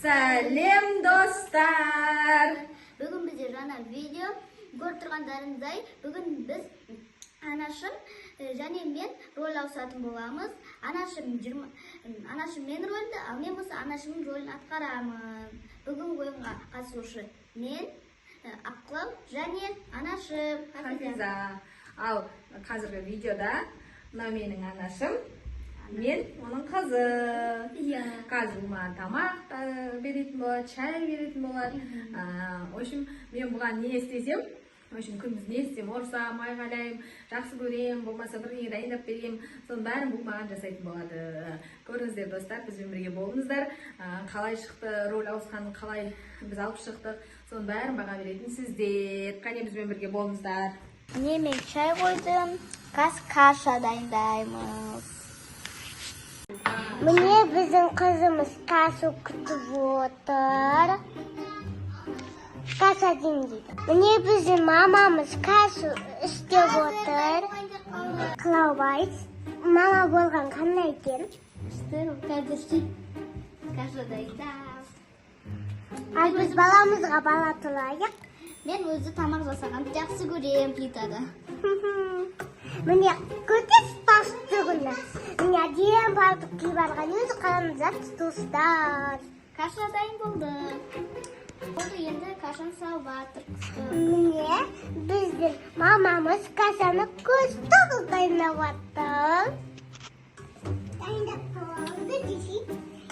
Сәлем достар. Бүгін бізде жаңа видео көріп тұрғандарыңыздай, бүгін біз анашым және мен рөл ауысатын боламыз. Анашым мен рөлді, ал мен болса анашымның рөлін атқарамын. Бүгін ойынға қатысушы мен, Аққылау және анашым Хафиза. Ал қазіргі видеода мына менің анашым, мен оның қызы. Қазір маған тамақ беретін болады, шай беретін болады. В общем, мен бұған не істесем, күндіз не істесем, ұрсам, айғайлаймын, жақсы көремін, болмаса бірдеңе дайындап беремін, соның бәрін бұл маған жасайтын болады. Көріңіздер достар, бізбен бірге болыңыздар. Қалай шықты, рөл ауысқанын қалай біз алып шықтық, соның бәрін баға беретін сіздер. Қане бізбен бірге болыңыздар. Міне мен шай қойдым, каша дайындаймыз. Міне біздің қызымыз кашу күтіп отыр. Каша дейді. Міне біздің мамамыз кашу істеп отыр. Қылаубай, мама болған қандай екен? Қазір каша дайындап. Ал біз баламызға бала тұлайық. Мен өзі тамақ жасағанды жақсы көремін плитада. Міне көтес тастығына. Міне әдем балтық киіп алған өзі қаламыз жатты достар. Каша дайын болды. Болды, енді кашаны салып жатыр. Міне біздің мамамыз кашаны көз тоғыз дайындап жатыр. Дайындап болды десей.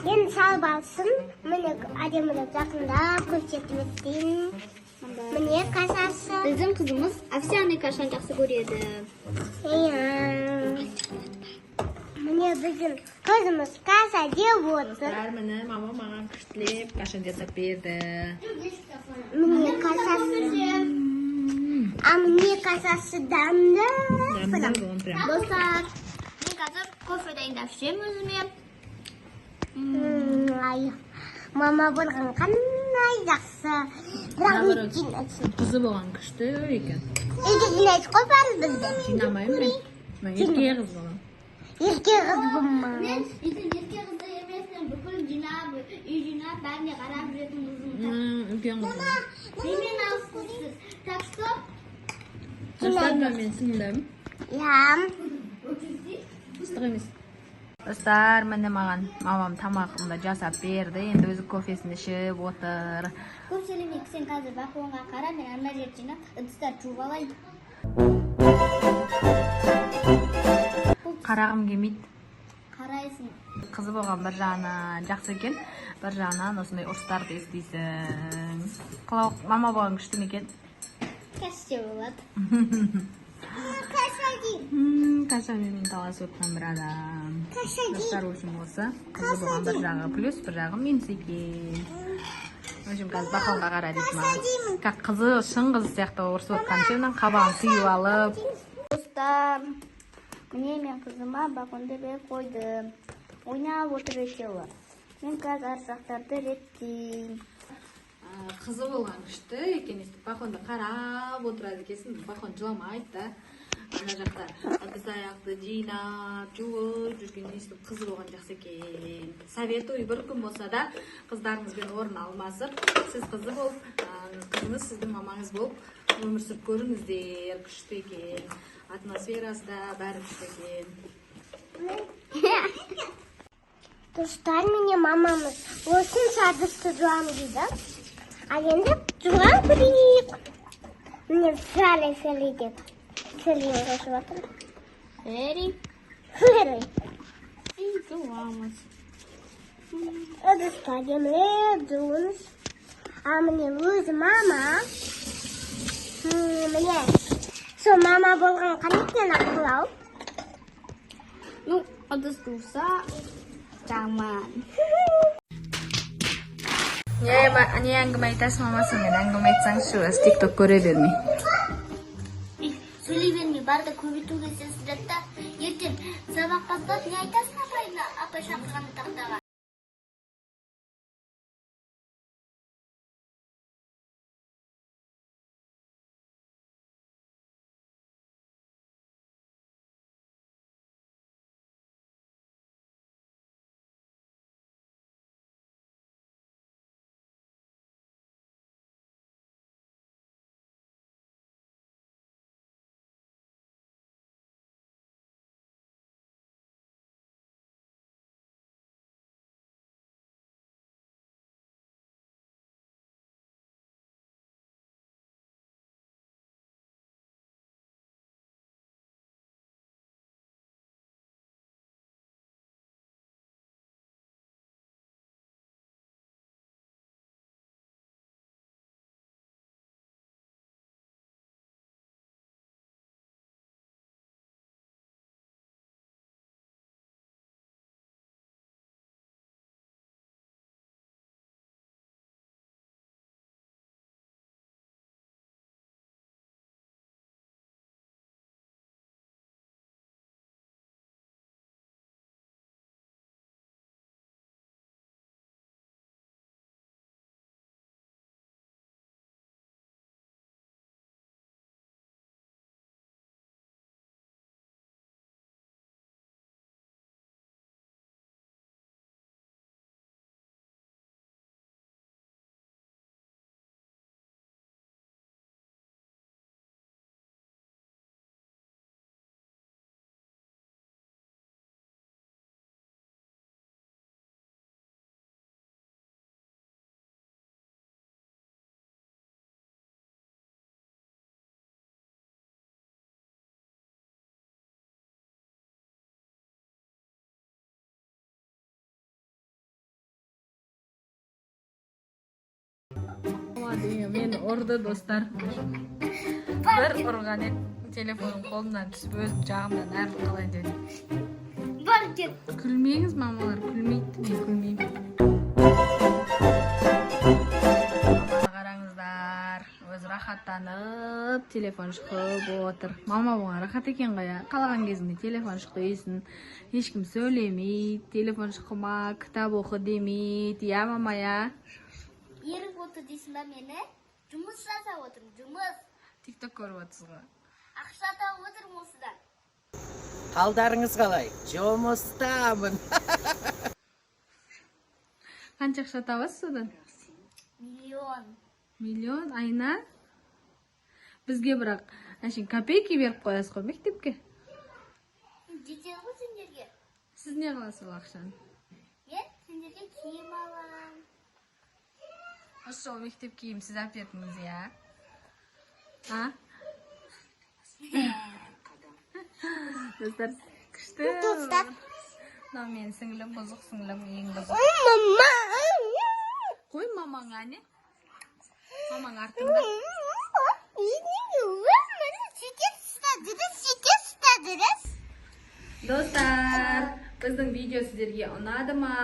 Енді салып алсын. Міне әдемілеп жақындап көрсетіп өттейін. Міне кашасы. Біздің қызымыз овсяный кашаны жақсы көреді. Міне біздің қызымыз каша жеп отыр. Міне мама маған күштілеп каша жасап берді. Міне кашасы. Міне кашасы дәмді. Достар, мен қазір кофе дайындап ішемін өзіме. Мама болған қандай жақсы. Қызы болған күшті екен. Үйде жинайсыз қой бәрі бізді. Жинамаймын мен. Мен ерке қыз болған. Ерке қыз болма. Мен үйде ерке қызды емеспін. Бүкіл жинап, үй жинап, бәріне қарап жүретін қызым. Үлкен қыз. Менімен алыссыз. Так что? Жастарым мен сіңілдім. Ыстық емес. Достар, міне маған мамам тамағымды жасап берді. Енді өзі кофесін ішіп отыр. Көп сөйлемейік, сен қазір бақуынға қара, мен ана жер жинап, ыдыстар жуып алайын. Қарағым келмейді. Қарайсың. Қызы болған бір жағынан жақсы екен, бір жағынан осындай ұрыстарды естисің. Қылау мама болған күшті ме екен? Кәште болады. Каша менен таласып отқан бір адам. Достар үшін осы. Қызы болған бір жағы плюс, бір жағы минус екен. Өзім қазір бақылға қара дейсім маған. Қызы, шын қызы сияқты ұрысып отқан жерінен қабағын түйіп алып. Достар, міне мен қызыма бақонды беріп қойдым. Ойнап отыр екеуі. Мен қазір арсақтарды реттеймін. Қызы болған күшті екен, естіп бақонды қарап отырады екенсің. Бақон жыламайды да. Ана жақта ыдыс аяқты жинап, жуып жүрген естіп қызы болған жақсы екен. Советую, бір күн болса да қыздарыңызбен орын алмасып, сіз қызы болып, қызыңыз сіздің мамаңыз болып өмір сүріп көріңіздер. Күшті екен. Атмосферасы да бәрі күшті екен. Достар, міне мамамыз осын садысты жуам дейді. Ал енді жуам көрейік. Міне фәлі деп. Фәлі қосып жатыр. Фәлі. Жуамыз. Ыдысқа демлеп жуымыз. Міне өзі мама. Міне. Сол мама болған қанеттен Аққылау. Ыдыс жуса жаман. Не әңгіме айтасың мамасы, мен әңгіме айтсаңызшы, өзі тикток көре бермей. Сөйлей бермей, барды көбейтуге сенсіз жатта. Ертең сабақ бастап, не айтасың апай шақырғанды тақтаға? мама деген мені ұрды достар. Бір ұрған еді, телефоным қолымнан түсіп өзім жағымдан әрі қалайын дедім. Бар кет. Күлмеңіз, мамалар, күлмейді, мен күлмеймін. Қараңыздар, өз рахаттанып, телефон шықып отыр. Мама бұған рахат екен ғой, қалаған кезінде телефон шықты дейсің. Ешкім сөйлемейді, телефон шықыма, кітап оқы демейді, я мама, я? Еріп отыр дейсің ба мені? Жұмыс жасап отырмын, жұмыс. Тикток көріп отырсыз ғой. Ақша тауып отырмын осыдан. Қалдарыңыз қалай? Жұмыстамын. Қанша ақша табасыз содан? Миллион. Миллион айына? Бізге бірақ әшейін копейки беріп қоясыз ғой мектепке. Жетеді ғой сендерге. Сіз не қыласыз ол ақшаны? Мен сендерге киім алам. Осы жол мектеп киім сіз әпердіңіз, я? А? Достар, күшті. Достар. Мынау менің сіңілім, бұзық сіңілім, ең бұзық. Мама. Қой мамаңа не? Мамаң артында. Достар, біздің видео сіздерге ұнады ма?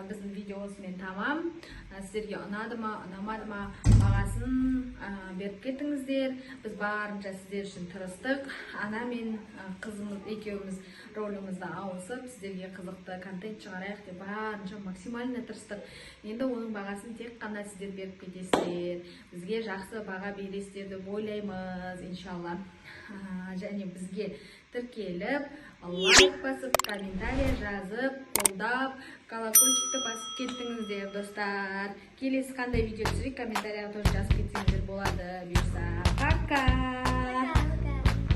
Біздің видео осымен тамам. Сіздерге ұнады ма, ұнамады ма? Бағасын беріп кетіңіздер. Біз барынша сіздер үшін тырыстық. Ана мен қызымыз екеуміз ролімізді ауысып, сіздерге қызықты контент шығарайық деп барынша максимально тырыстық. Енді оның бағасын тек қана сіздер беріп кетесіздер. Бізге жақсы баға бересіздер деп ойлаймыз, иншалла. Және бізге тіркеліп, лайк басып, комментарий жазып, қолдап, колокольчикті басып кеттіңіздер, достар. Келесі қандай видео түсірейік, комментарияға тоже жазып кетсеңіздер болады. Бұйырса, пока!